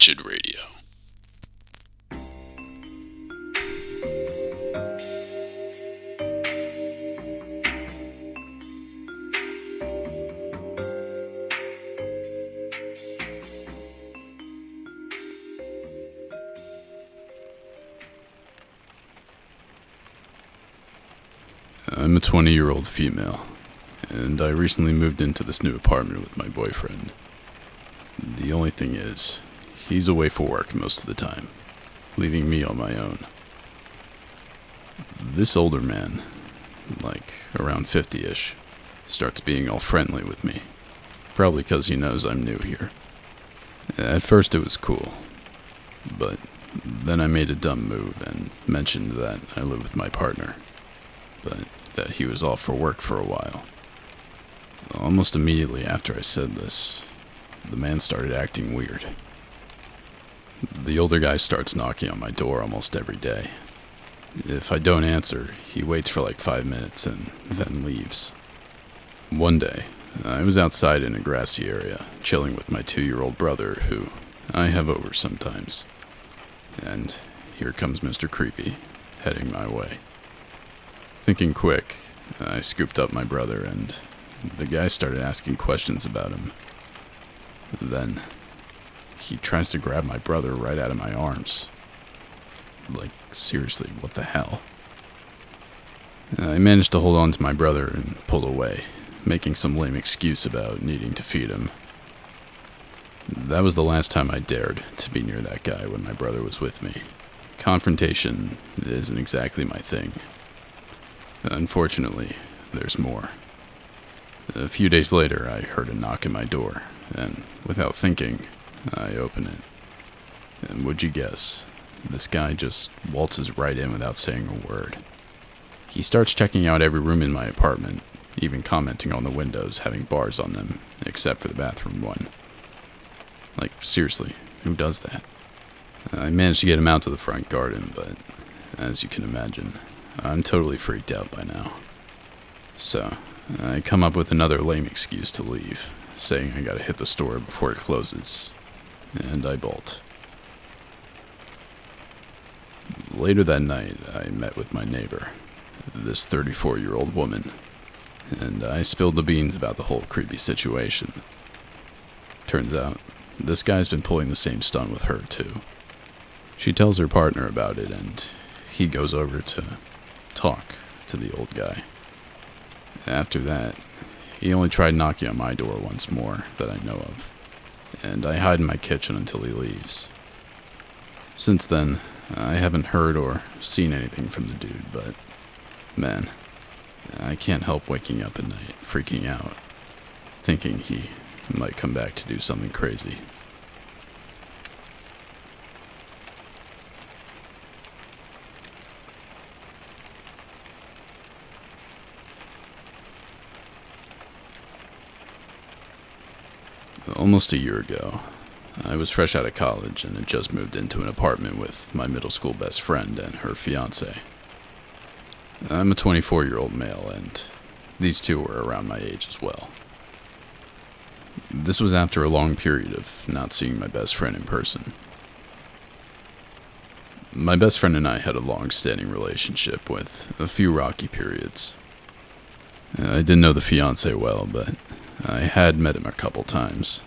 Wretched Radio. I'm a 20-year-old female, and I recently moved into this new apartment with my boyfriend. The only thing is, he's away for work most of the time, leaving me on my own. This older man, like around 50-ish, starts being all friendly with me, probably because he knows I'm new here. At first it was cool, but then I made a dumb move and mentioned that I live with my partner, but that he was off for work for a while. Almost immediately after I said this, the man started acting weird. The older guy starts knocking on my door almost every day. If I don't answer, he waits for like 5 minutes and then leaves. One day, I was outside in a grassy area, chilling with my 2-year-old brother, who I have over sometimes. And here comes Mr. Creepy, heading my way. Thinking quick, I scooped up my brother, and the guy started asking questions about him. Then, he tries to grab my brother right out of my arms. Like, seriously, what the hell? I managed to hold on to my brother and pull away, making some lame excuse about needing to feed him. That was the last time I dared to be near that guy when my brother was with me. Confrontation isn't exactly my thing. Unfortunately, there's more. A few days later, I heard a knock at my door, and without thinking, I open it. And would you guess, this guy just waltzes right in without saying a word. He starts checking out every room in my apartment, even commenting on the windows having bars on them, except for the bathroom one. Like, seriously, who does that? I managed to get him out to the front garden, but as you can imagine, I'm totally freaked out by now. So, I come up with another lame excuse to leave, saying I gotta hit the store before it closes, and I bolt. Later that night, I met with my neighbor, this 34-year-old woman, and I spilled the beans about the whole creepy situation. Turns out, this guy's been pulling the same stunt with her too. She tells her partner about it, and he goes over to talk to the old guy. After that, he only tried knocking on my door once more that I know of, and I hide in my kitchen until he leaves. Since then, I haven't heard or seen anything from the dude, but man, I can't help waking up at night, freaking out, thinking he might come back to do something crazy. Almost a year ago, I was fresh out of college and had just moved into an apartment with my middle school best friend and her fiancé. I'm a 24-year-old male, and these two were around my age as well. This was after a long period of not seeing my best friend in person. My best friend and I had a long-standing relationship with a few rocky periods. I didn't know the fiancé well, but I had met him a couple times.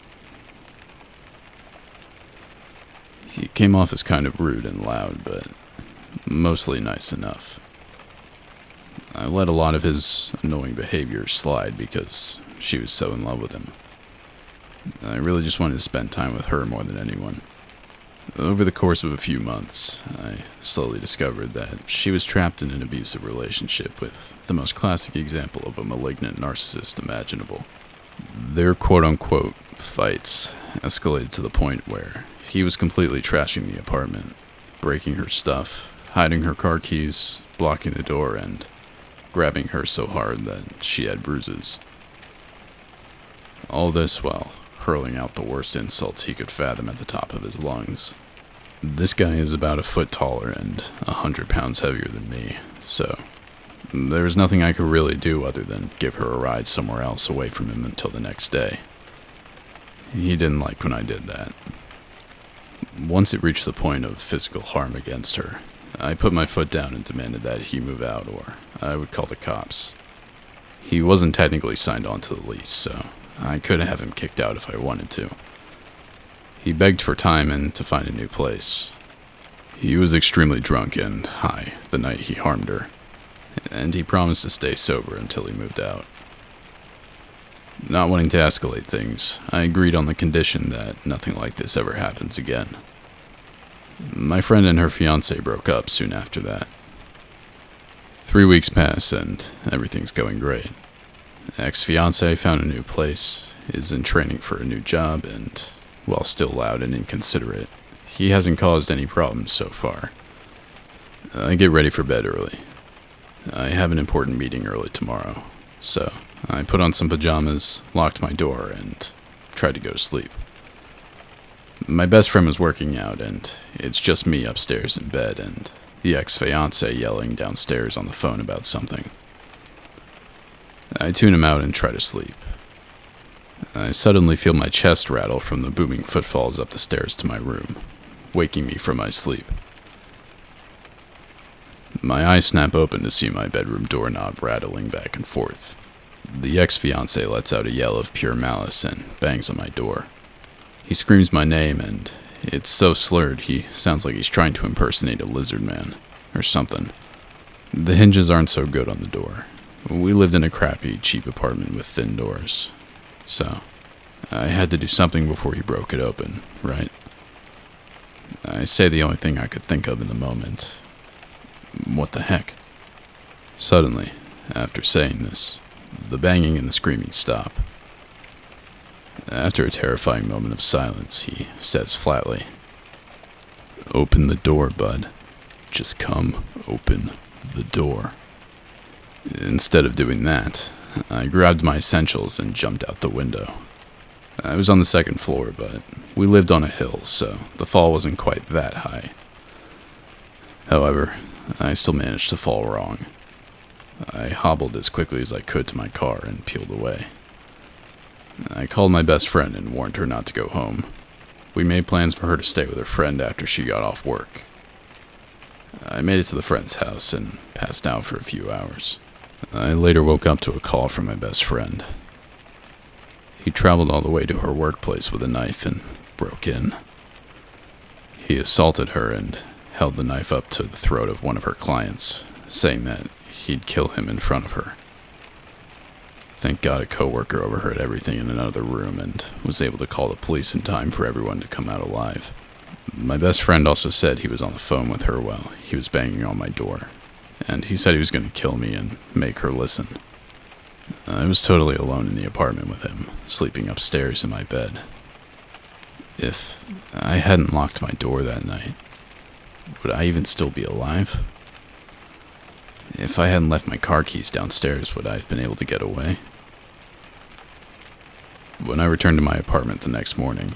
He came off as kind of rude and loud, but mostly nice enough. I let a lot of his annoying behavior slide because she was so in love with him. I really just wanted to spend time with her more than anyone. Over the course of a few months, I slowly discovered that she was trapped in an abusive relationship with the most classic example of a malignant narcissist imaginable. Their quote-unquote fights escalated to the point where he was completely trashing the apartment, breaking her stuff, hiding her car keys, blocking the door, and grabbing her so hard that she had bruises. All this while hurling out the worst insults he could fathom at the top of his lungs. This guy is about a foot taller and 100 pounds heavier than me, so there was nothing I could really do other than give her a ride somewhere else away from him until the next day. He didn't like when I did that. Once it reached the point of physical harm against her, I put my foot down and demanded that he move out or I would call the cops. He wasn't technically signed on to the lease, so I could have him kicked out if I wanted to. He begged for time and to find a new place. He was extremely drunk and high the night he harmed her, and he promised to stay sober until he moved out. Not wanting to escalate things, I agreed on the condition that nothing like this ever happens again. My friend and her fiancé broke up soon after that. 3 weeks pass and everything's going great. Ex-fiancé found a new place, is in training for a new job, and, while still loud and inconsiderate, he hasn't caused any problems so far. I get ready for bed early. I have an important meeting early tomorrow, so I put on some pajamas, locked my door, and tried to go to sleep. My best friend was working out, and it's just me upstairs in bed and the ex-fiancé yelling downstairs on the phone about something. I tune him out and try to sleep. I suddenly feel my chest rattle from the booming footfalls up the stairs to my room, waking me from my sleep. My eyes snap open to see my bedroom doorknob rattling back and forth. The ex-fiancé lets out a yell of pure malice and bangs on my door. He screams my name, and it's so slurred he sounds like he's trying to impersonate a lizard man, or something. The hinges aren't so good on the door. We lived in a crappy, cheap apartment with thin doors, so I had to do something before he broke it open, right? I say the only thing I could think of in the moment. What the heck? Suddenly, after saying this, the banging and the screaming stop. After a terrifying moment of silence, he says flatly, "Open the door, bud. Just come open the door." Instead of doing that, I grabbed my essentials and jumped out the window. I was on the second floor, but we lived on a hill, so the fall wasn't quite that high. However, I still managed to fall wrong. I hobbled as quickly as I could to my car and peeled away. I called my best friend and warned her not to go home. We made plans for her to stay with her friend after she got off work. I made it to the friend's house and passed out for a few hours. I later woke up to a call from my best friend. He traveled all the way to her workplace with a knife and broke in. He assaulted her and held the knife up to the throat of one of her clients, saying that he'd kill him in front of her. Thank God a coworker overheard everything in another room and was able to call the police in time for everyone to come out alive. My best friend also said he was on the phone with her while he was banging on my door, and he said he was going to kill me and make her listen. I was totally alone in the apartment with him, sleeping upstairs in my bed. If I hadn't locked my door that night, would I even still be alive? If I hadn't left my car keys downstairs, would I have been able to get away? When I returned to my apartment the next morning,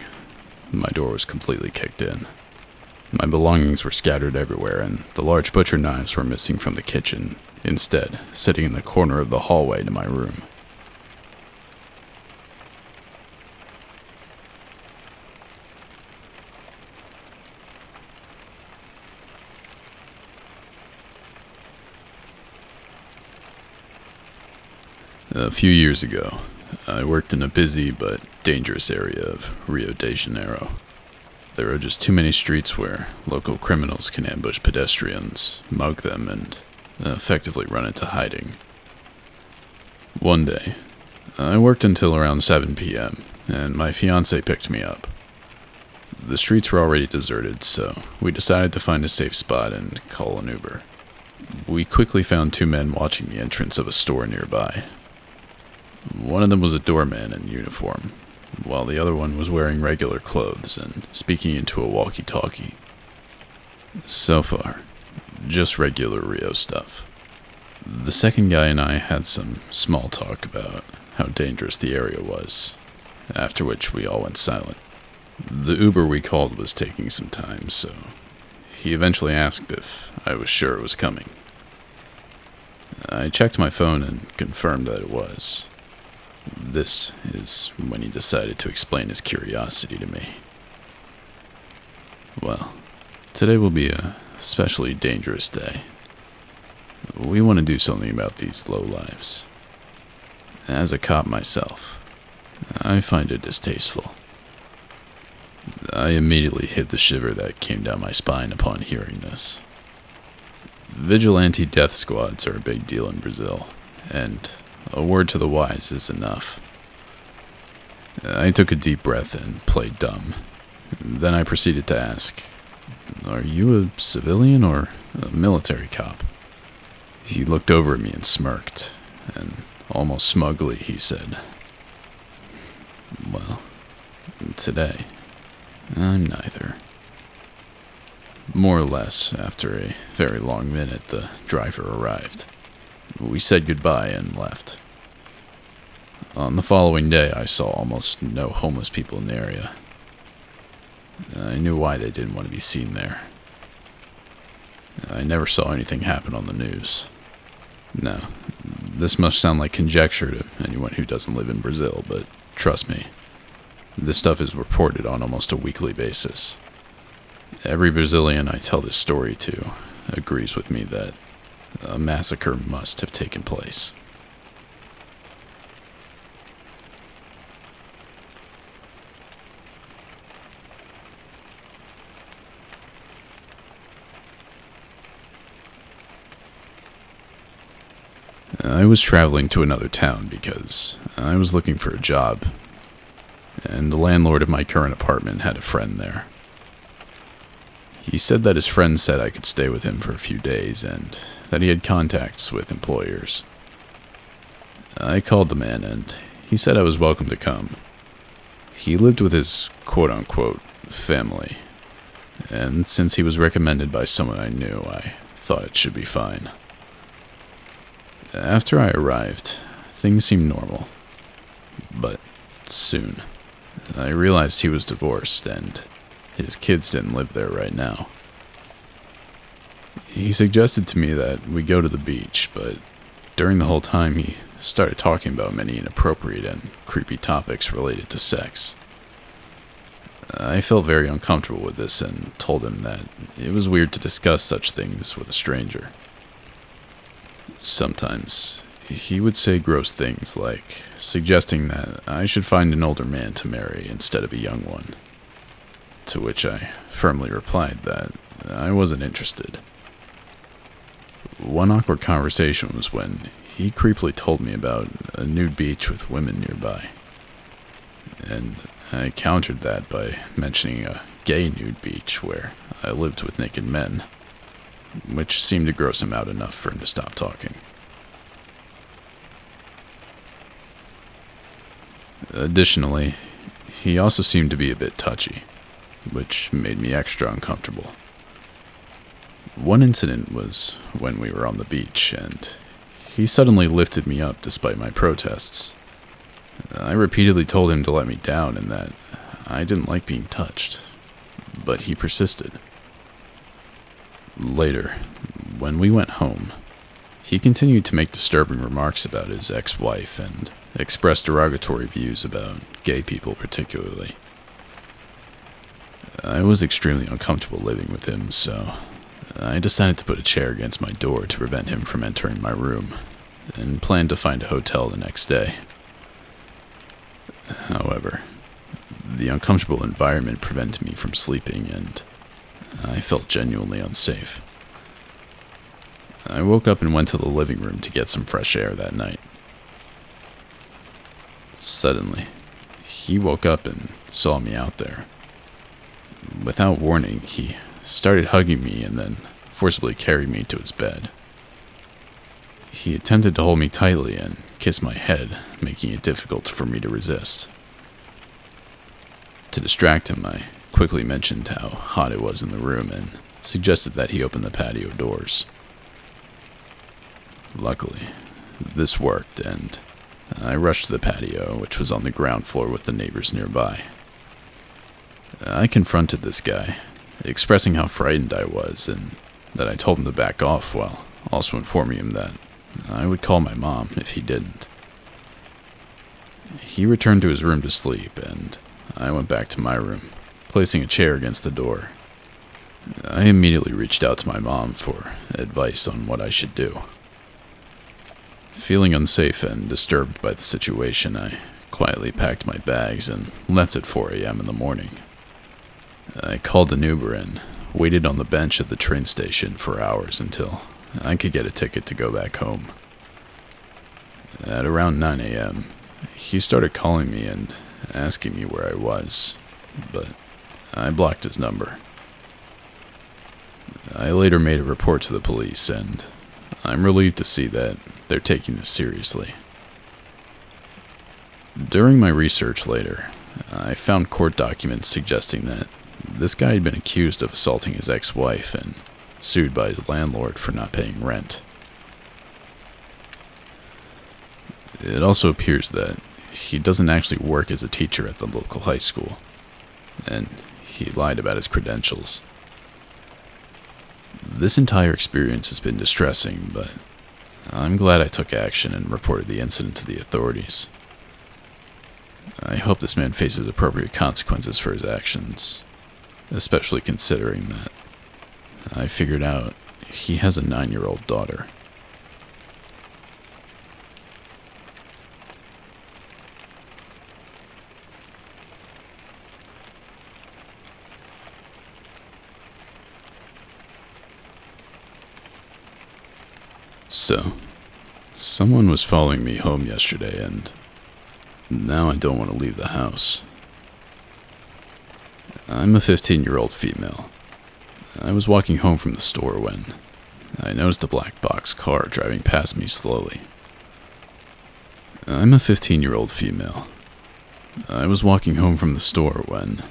my door was completely kicked in. My belongings were scattered everywhere, and the large butcher knives were missing from the kitchen, instead sitting in the corner of the hallway to my room. A few years ago, I worked in a busy but dangerous area of Rio de Janeiro. There are just too many streets where local criminals can ambush pedestrians, mug them, and effectively run into hiding. One day, I worked until around 7 p.m., and my fiancé picked me up. The streets were already deserted, so we decided to find a safe spot and call an Uber. We quickly found 2 men watching the entrance of a store nearby. One of them was a doorman in uniform, while the other one was wearing regular clothes and speaking into a walkie-talkie. So far, just regular Rio stuff. The second guy and I had some small talk about how dangerous the area was, after which we all went silent. The Uber we called was taking some time, so he eventually asked if I was sure it was coming. I checked my phone and confirmed that it was. This is when he decided to explain his curiosity to me. Well, today will be a especially dangerous day. We want to do something about these lowlives. As a cop myself, I find it distasteful. I immediately hit the shiver that came down my spine upon hearing this. Vigilante death squads are a big deal in Brazil, and a word to the wise is enough. I took a deep breath and played dumb. Then I proceeded to ask, "Are you a civilian or a military cop?" He looked over at me and smirked, and almost smugly he said, "Well, today, I'm neither." More or less, after a very long minute, the driver arrived. We said goodbye and left. On the following day, I saw almost no homeless people in the area. I knew why they didn't want to be seen there. I never saw anything happen on the news. No, this must sound like conjecture to anyone who doesn't live in Brazil, but trust me, this stuff is reported on almost a weekly basis. Every Brazilian I tell this story to agrees with me that a massacre must have taken place. I was traveling to another town because I was looking for a job, and the landlord of my current apartment had a friend there. He said that his friend said I could stay with him for a few days and that he had contacts with employers. I called the man and he said I was welcome to come. He lived with his quote-unquote family, and since he was recommended by someone I knew, I thought it should be fine. After I arrived, things seemed normal, but soon I realized he was divorced and his kids didn't live there right now. He suggested to me that we go to the beach, but during the whole time he started talking about many inappropriate and creepy topics related to sex. I felt very uncomfortable with this and told him that it was weird to discuss such things with a stranger. Sometimes he would say gross things like suggesting that I should find an older man to marry instead of a young one. To which I firmly replied that I wasn't interested. One awkward conversation was when he creepily told me about a nude beach with women nearby. And I countered that by mentioning a gay nude beach where I lived with naked men, which seemed to gross him out enough for him to stop talking. Additionally, he also seemed to be a bit touchy, which made me extra uncomfortable. One incident was when we were on the beach, and he suddenly lifted me up despite my protests. I repeatedly told him to let me down and that I didn't like being touched, but he persisted. Later, when we went home, he continued to make disturbing remarks about his ex-wife and expressed derogatory views about gay people particularly. I was extremely uncomfortable living with him, so I decided to put a chair against my door to prevent him from entering my room, and planned to find a hotel the next day. However, the uncomfortable environment prevented me from sleeping, and I felt genuinely unsafe. I woke up and went to the living room to get some fresh air that night. Suddenly, he woke up and saw me out there. Without warning, he started hugging me and then forcibly carried me to his bed. He attempted to hold me tightly and kiss my head, making it difficult for me to resist. To distract him, I quickly mentioned how hot it was in the room and suggested that he open the patio doors. Luckily, this worked, and I rushed to the patio, which was on the ground floor with the neighbors nearby. I confronted this guy, expressing how frightened I was and that I told him to back off while also informing him that I would call my mom if he didn't. He returned to his room to sleep, and I went back to my room, placing a chair against the door I immediately reached out to my mom for advice on what I should do. Feeling unsafe and disturbed by the situation, I quietly packed my bags and left at 4 a.m. in the morning. I called an Uber and waited on the bench at the train station for hours until I could get a ticket to go back home. At around 9 a.m., he started calling me and asking me where I was, but I blocked his number. I later made a report to the police, and I'm relieved to see that they're taking this seriously. During my research later, I found court documents suggesting that this guy had been accused of assaulting his ex-wife and sued by his landlord for not paying rent. It also appears that he doesn't actually work as a teacher at the local high school, and he lied about his credentials. This entire experience has been distressing, but I'm glad I took action and reported the incident to the authorities. I hope this man faces appropriate consequences for his actions, especially considering that I figured out he has a 9-year-old daughter. So, someone was following me home yesterday, and now I don't want to leave the house. I'm a 15-year-old female. I was walking home from the store when I noticed a black box car driving past me slowly. I'm a 15-year-old female. I was walking home from the store when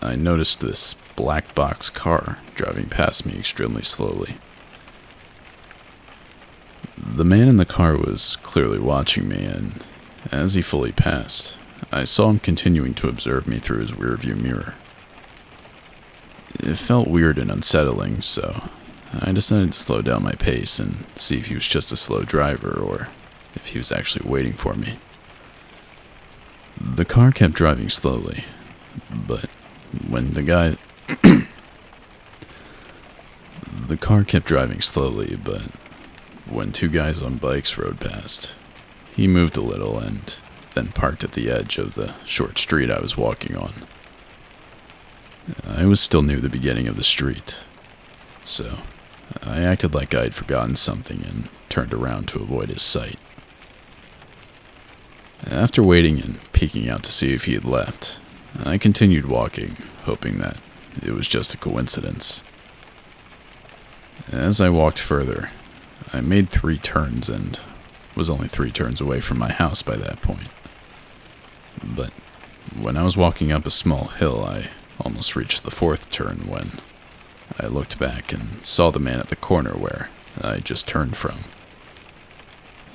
I noticed this black box car driving past me extremely slowly. The man in the car was clearly watching me, and as he fully passed, I saw him continuing to observe me through his rearview mirror. It felt weird and unsettling, so I decided to slow down my pace and see if he was just a slow driver or if he was actually waiting for me. The car kept driving slowly, but when the car kept driving slowly, but when two guys on bikes rode past, he moved a little and then parked at the edge of the short street I was walking on. I was still near the beginning of the street, so I acted like I had forgotten something and turned around to avoid his sight. After waiting and peeking out to see if he had left, I continued walking, hoping that it was just a coincidence. As I walked further, I made 3 turns and was only 3 turns away from my house by that point. But when I was walking up a small hill, I almost reached the 4th turn when I looked back and saw the man at the corner where I just turned from.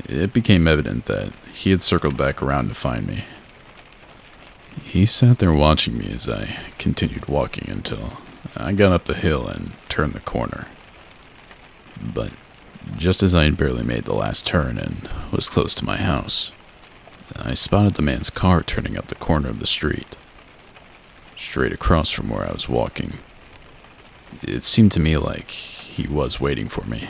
It became evident that he had circled back around to find me. He sat there watching me as I continued walking until I got up the hill and turned the corner. But just as I had barely made the last turn and was close to my house, I spotted the man's car turning up the corner of the street, straight across from where I was walking. It seemed to me like he was waiting for me.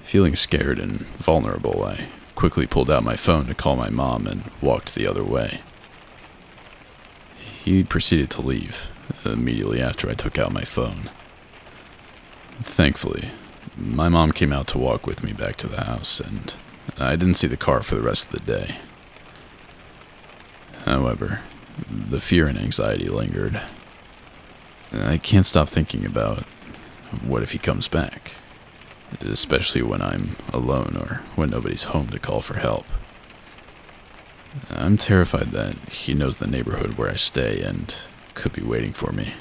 Feeling scared and vulnerable, I quickly pulled out my phone to call my mom and walked the other way. He proceeded to leave immediately after I took out my phone. Thankfully, my mom came out to walk with me back to the house, and I didn't see the car for the rest of the day. However, the fear and anxiety lingered. I can't stop thinking about what if he comes back, especially when I'm alone or when nobody's home to call for help. I'm terrified that he knows the neighborhood where I stay and could be waiting for me.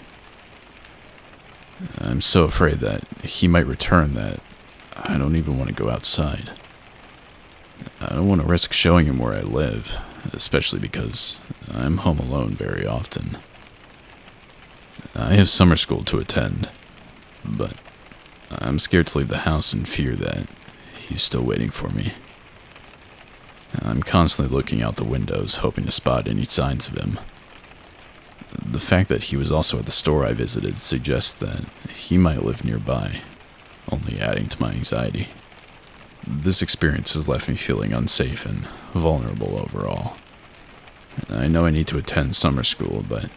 I'm so afraid that he might return that I don't even want to go outside. I don't want to risk showing him where I live, especially because I'm home alone very often. I have summer school to attend, but I'm scared to leave the house in fear that he's still waiting for me. I'm constantly looking out the windows, hoping to spot any signs of him. The fact that he was also at the store I visited suggests that he might live nearby, only adding to my anxiety. This experience has left me feeling unsafe and vulnerable overall. I know I need to attend summer school, but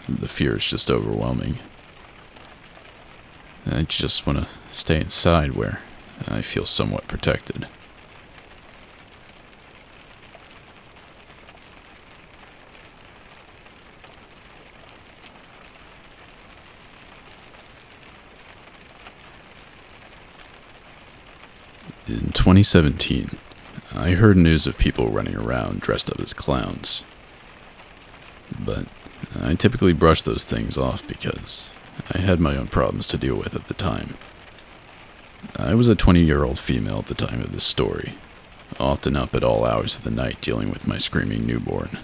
the fear is just overwhelming. I just want to stay inside where I feel somewhat protected. In 2017, I heard news of people running around dressed up as clowns. But I typically brush those things off because I had my own problems to deal with at the time. I was a 20-year-old female at the time of this story, often up at all hours of the night dealing with my screaming newborn.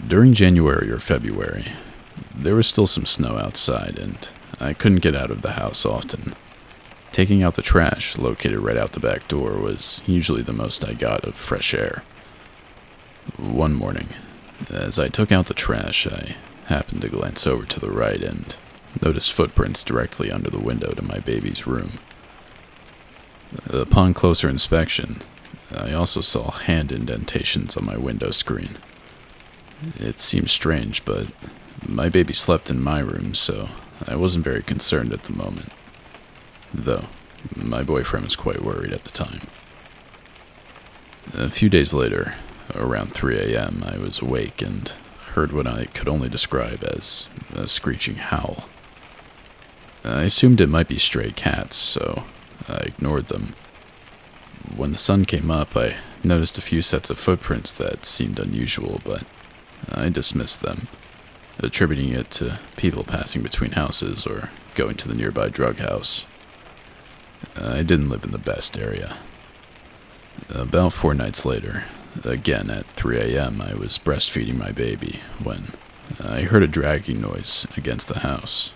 During January or February, there was still some snow outside and I couldn't get out of the house often. Taking out the trash, located right out the back door, was usually the most I got of fresh air. One morning, as I took out the trash, I happened to glance over to the right and noticed footprints directly under the window to my baby's room. Upon closer inspection, I also saw hand indentations on my window screen. It seemed strange, but my baby slept in my room, so I wasn't very concerned at the moment. Though, my boyfriend was quite worried at the time. A few days later, around 3 a.m., I was awake and heard what I could only describe as a screeching howl. I assumed it might be stray cats, so I ignored them. When the sun came up, I noticed a few sets of footprints that seemed unusual, but I dismissed them, attributing it to people passing between houses or going to the nearby drug house. I didn't live in the best area. About 4 nights later, again at 3 a.m., I was breastfeeding my baby when I heard a dragging noise against the house.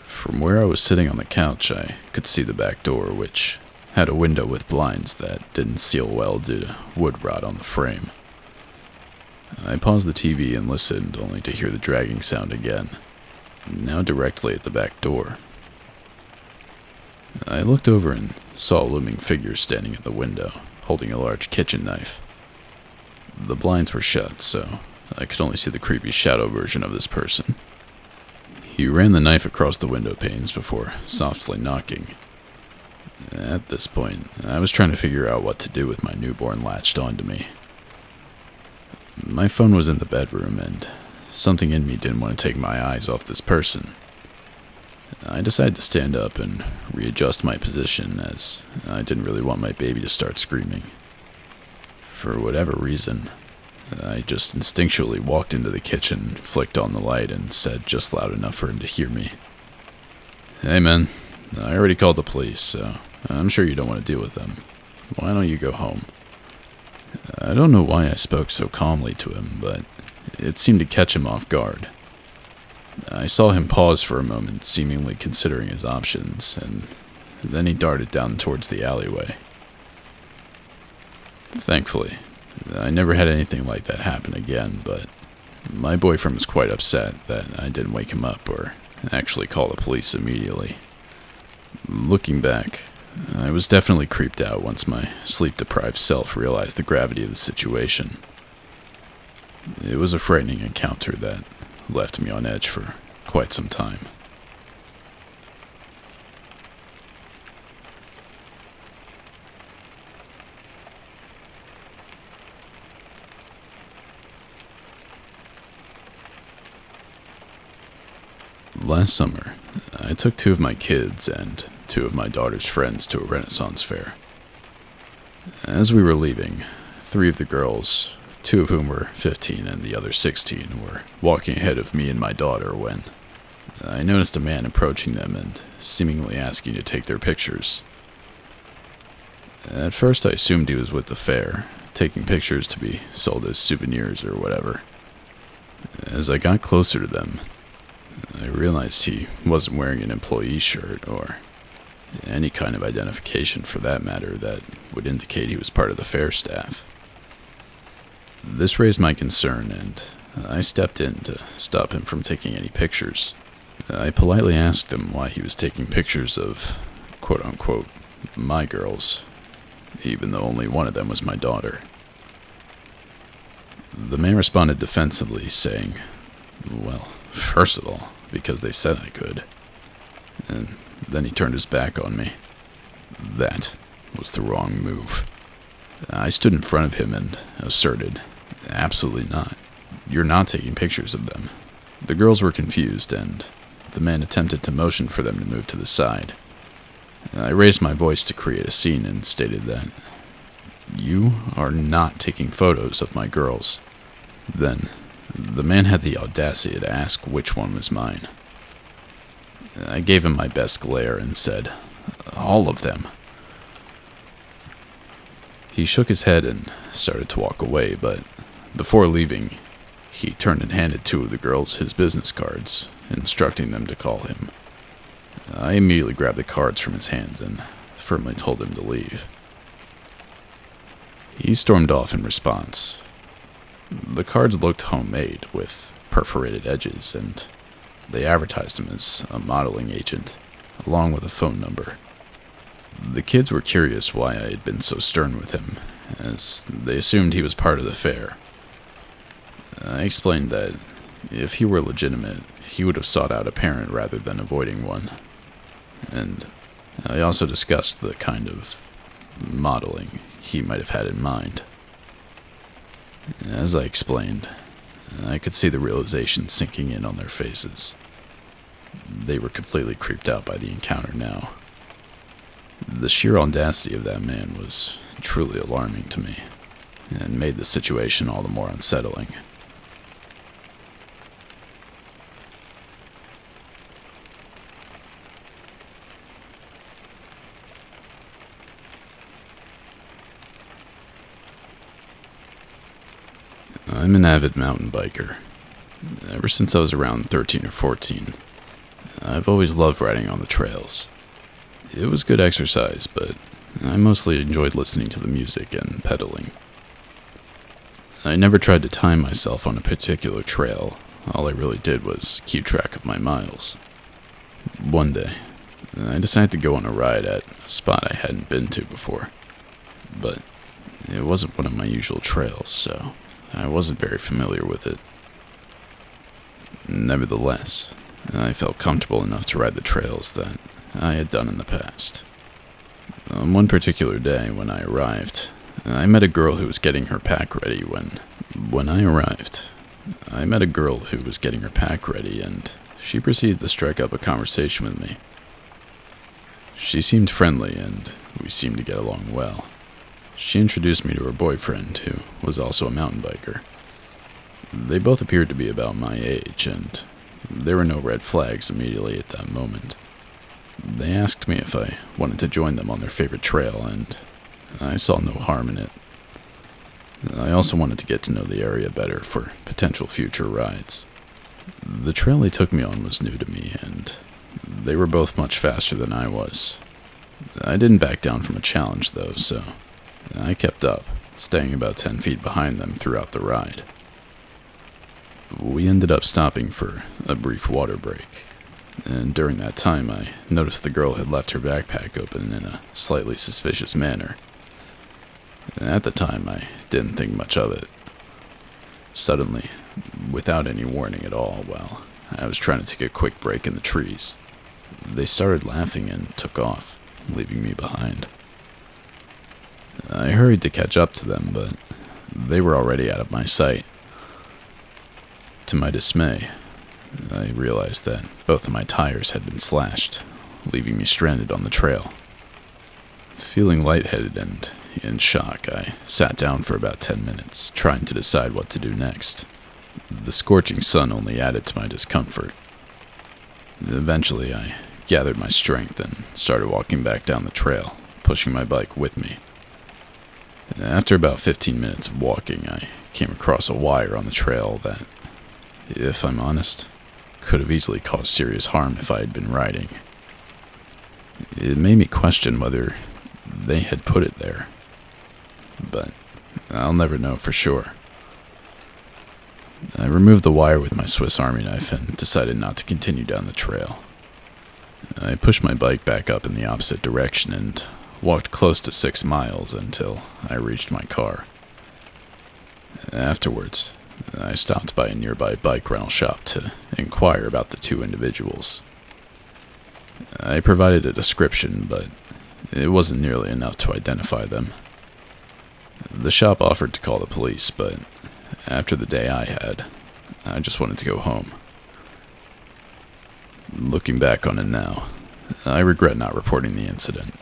From where I was sitting on the couch, I could see the back door, which had a window with blinds that didn't seal well due to wood rot on the frame. I paused the TV and listened, only to hear the dragging sound again, now directly at the back door. I looked over and saw a looming figure standing at the window, holding a large kitchen knife. The blinds were shut, so I could only see the creepy shadow version of this person. He ran the knife across the window panes before softly knocking. At this point, I was trying to figure out what to do with my newborn latched onto me. My phone was in the bedroom, and something in me didn't want to take my eyes off this person. I decided to stand up and readjust my position, as I didn't really want my baby to start screaming. For whatever reason, I just instinctually walked into the kitchen, flicked on the light, and said just loud enough for him to hear me, "Hey man, I already called the police, so I'm sure you don't want to deal with them. Why don't you go home?" I don't know why I spoke so calmly to him, but it seemed to catch him off guard. I saw him pause for a moment, seemingly considering his options, and then he darted down towards the alleyway. Thankfully, I never had anything like that happen again, but my boyfriend was quite upset that I didn't wake him up or actually call the police immediately. Looking back, I was definitely creeped out once my sleep-deprived self realized the gravity of the situation. It was a frightening encounter that left me on edge for quite some time. Last summer, I took 2 of my kids and 2 of my daughter's friends to a Renaissance fair. As we were leaving, 3 of the girls, 2 of whom were 15 and the other 16, were walking ahead of me and my daughter when I noticed a man approaching them and seemingly asking to take their pictures. At first I assumed he was with the fair, taking pictures to be sold as souvenirs or whatever. As I got closer to them, I realized he wasn't wearing an employee shirt or any kind of identification for that matter that would indicate he was part of the fair staff. This raised my concern, and I stepped in to stop him from taking any pictures. I politely asked him why he was taking pictures of, quote-unquote, my girls, even though only one of them was my daughter. The man responded defensively, saying, well, first of all, because they said I could. And then he turned his back on me. That was the wrong move. I stood in front of him and asserted, absolutely not. You're not taking pictures of them. The girls were confused, and the man attempted to motion for them to move to the side. I raised my voice to create a scene and stated that, you are not taking photos of my girls. Then, the man had the audacity to ask which one was mine. I gave him my best glare and said, all of them. He shook his head and started to walk away, but before leaving, he turned and handed two of the girls his business cards, instructing them to call him. I immediately grabbed the cards from his hands and firmly told him to leave. He stormed off in response. The cards looked homemade, with perforated edges, and they advertised him as a modeling agent, along with a phone number. The kids were curious why I had been so stern with him, as they assumed he was part of the fair. I explained that if he were legitimate, he would have sought out a parent rather than avoiding one. And I also discussed the kind of modeling he might have had in mind. As I explained, I could see the realization sinking in on their faces. They were completely creeped out by the encounter now. The sheer audacity of that man was truly alarming to me, and made the situation all the more unsettling. I'm an avid mountain biker. Ever since I was around 13 or 14, I've always loved riding on the trails. It was good exercise, but I mostly enjoyed listening to the music and pedaling. I never tried to time myself on a particular trail. All I really did was keep track of my miles. One day, I decided to go on a ride at a spot I hadn't been to before, but it wasn't one of my usual trails, so I wasn't very familiar with it. Nevertheless, I felt comfortable enough to ride the trails that I had done in the past. On one particular day when I arrived, I met a girl who was getting her pack ready and she proceeded to strike up a conversation with me. She seemed friendly and we seemed to get along well. She introduced me to her boyfriend, who was also a mountain biker. They both appeared to be about my age, and there were no red flags immediately at that moment. They asked me if I wanted to join them on their favorite trail, and I saw no harm in it. I also wanted to get to know the area better for potential future rides. The trail they took me on was new to me, and they were both much faster than I was. I didn't back down from a challenge, though, so I kept up, staying about 10 feet behind them throughout the ride. We ended up stopping for a brief water break, and during that time I noticed the girl had left her backpack open in a slightly suspicious manner. At the time, I didn't think much of it. Suddenly, without any warning at all, while I was trying to take a quick break in the trees, they started laughing and took off, leaving me behind. I hurried to catch up to them, but they were already out of my sight. To my dismay, I realized that both of my tires had been slashed, leaving me stranded on the trail. Feeling lightheaded and in shock, I sat down for about 10 minutes, trying to decide what to do next. The scorching sun only added to my discomfort. Eventually, I gathered my strength and started walking back down the trail, pushing my bike with me. After about 15 minutes of walking, I came across a wire on the trail that, if I'm honest, could have easily caused serious harm if I had been riding. It made me question whether they had put it there, but I'll never know for sure. I removed the wire with my Swiss Army knife and decided not to continue down the trail. I pushed my bike back up in the opposite direction and walked close to 6 miles until I reached my car. Afterwards, I stopped by a nearby bike rental shop to inquire about the two individuals. I provided a description, but it wasn't nearly enough to identify them. The shop offered to call the police, but after the day I had, I just wanted to go home. Looking back on it now, I regret not reporting the incident,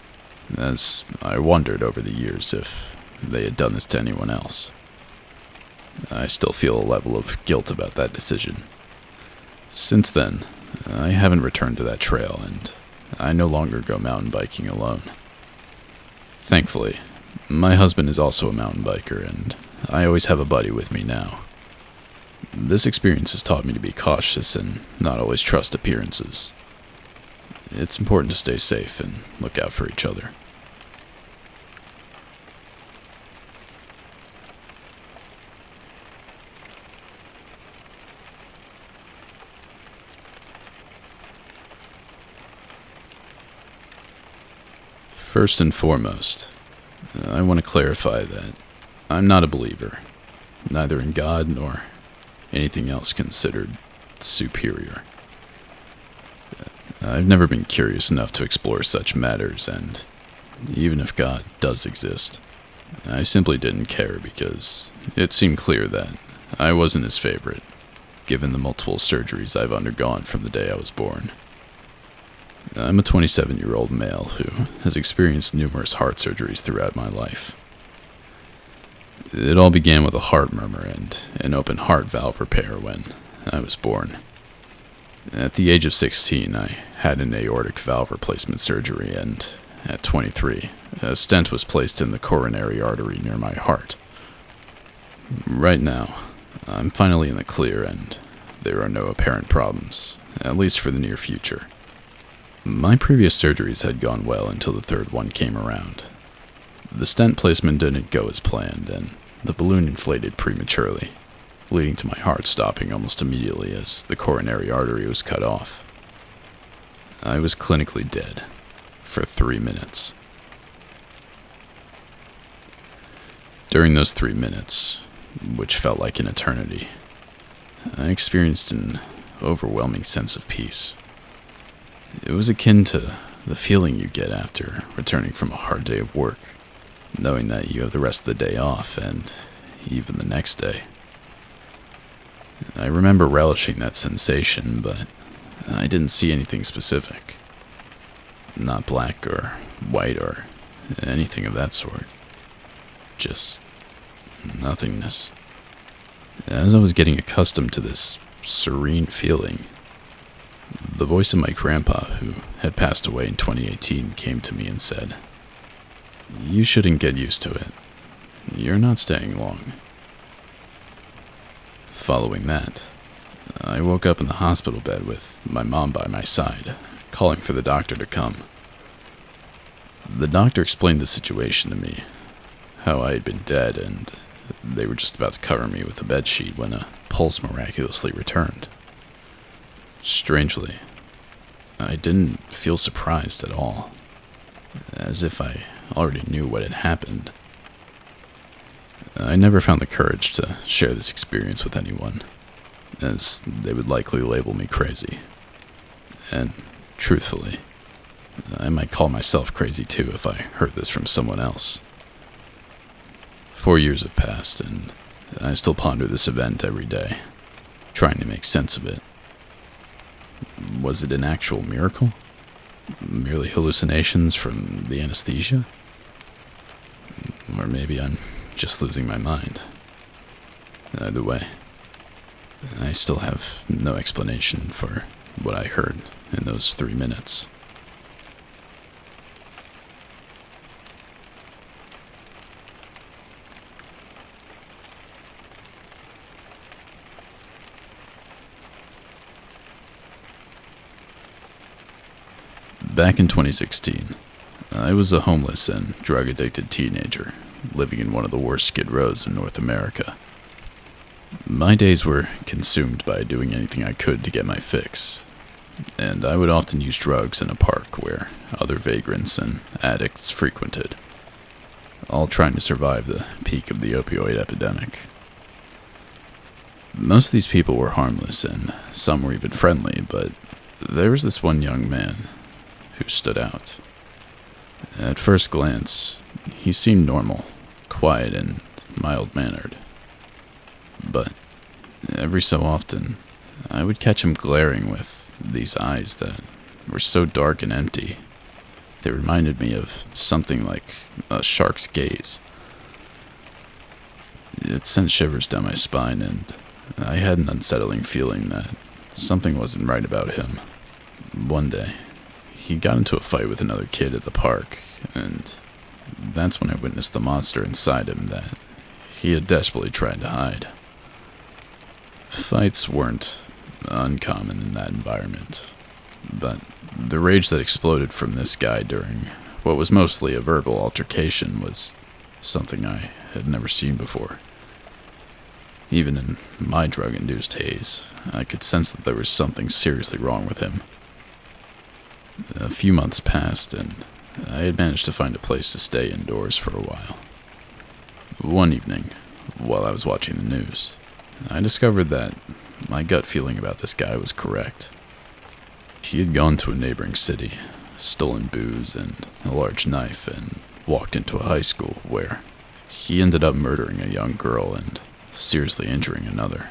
as I wondered over the years if they had done this to anyone else. I still feel a level of guilt about that decision. Since then, I haven't returned to that trail, and I no longer go mountain biking alone. Thankfully, my husband is also a mountain biker, and I always have a buddy with me now. This experience has taught me to be cautious and not always trust appearances. It's important to stay safe and look out for each other. First and foremost, I want to clarify that I'm not a believer, neither in God nor anything else considered superior. I've never been curious enough to explore such matters, and even if God does exist, I simply didn't care because it seemed clear that I wasn't his favorite, given the multiple surgeries I've undergone from the day I was born. I'm a 27-year-old male who has experienced numerous heart surgeries throughout my life. It all began with a heart murmur and an open heart valve repair when I was born. At the age of 16, I had an aortic valve replacement surgery, and at 23, a stent was placed in the coronary artery near my heart. Right now, I'm finally in the clear, and there are no apparent problems, at least for the near future. My previous surgeries had gone well until the third one came around. The stent placement didn't go as planned, and the balloon inflated prematurely, leading to my heart stopping almost immediately as the coronary artery was cut off. I was clinically dead for 3 minutes. During those 3 minutes, which felt like an eternity, I experienced an overwhelming sense of peace. It was akin to the feeling you get after returning from a hard day of work, knowing that you have the rest of the day off and even the next day. I remember relishing that sensation, but I didn't see anything specific. Not black or white or anything of that sort. Just nothingness. As I was getting accustomed to this serene feeling, the voice of my grandpa, who had passed away in 2018, came to me and said, "You shouldn't get used to it. You're not staying long." Following that, I woke up in the hospital bed with my mom by my side, calling for the doctor to come. The doctor explained the situation to me, how I had been dead and they were just about to cover me with a bedsheet when a pulse miraculously returned. Strangely, I didn't feel surprised at all, as if I already knew what had happened. I never found the courage to share this experience with anyone, as they would likely label me crazy. And, truthfully, I might call myself crazy too if I heard this from someone else. 4 years have passed, and I still ponder this event every day, trying to make sense of it. Was it an actual miracle? Merely hallucinations from the anesthesia? Or maybe I'm just losing my mind. Either way, I still have no explanation for what I heard in those 3 minutes. Back in 2016, I was a homeless and drug-addicted teenager living in one of the worst skid rows in North America. My days were consumed by doing anything I could to get my fix, and I would often use drugs in a park where other vagrants and addicts frequented, all trying to survive the peak of the opioid epidemic. Most of these people were harmless, and some were even friendly, but there was this one young man who stood out. At first glance, he seemed normal, quiet, and mild-mannered. But every so often, I would catch him glaring with these eyes that were so dark and empty, they reminded me of something like a shark's gaze. It sent shivers down my spine, and I had an unsettling feeling that something wasn't right about him. One day, he got into a fight with another kid at the park, and that's when I witnessed the monster inside him that he had desperately tried to hide. Fights weren't uncommon in that environment, but the rage that exploded from this guy during what was mostly a verbal altercation was something I had never seen before. Even in my drug-induced haze, I could sense that there was something seriously wrong with him. A few months passed, and I had managed to find a place to stay indoors for a while. One evening, while I was watching the news, I discovered that my gut feeling about this guy was correct. He had gone to a neighboring city, stolen booze and a large knife, and walked into a high school where he ended up murdering a young girl and seriously injuring another.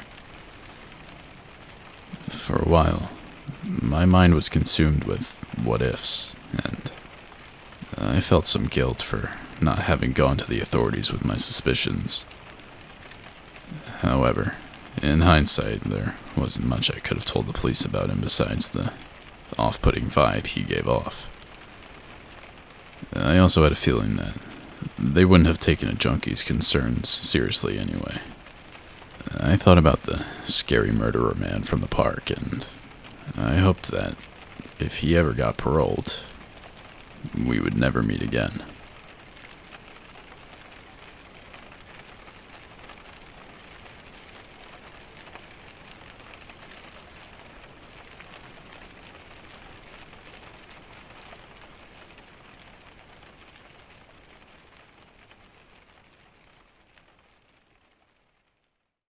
For a while, my mind was consumed with what-ifs, and I felt some guilt for not having gone to the authorities with my suspicions. However, in hindsight, there wasn't much I could have told the police about him besides the off-putting vibe he gave off. I also had a feeling that they wouldn't have taken a junkie's concerns seriously anyway. I thought about the scary murderer man from the park, and I hoped that if he ever got paroled, we would never meet again.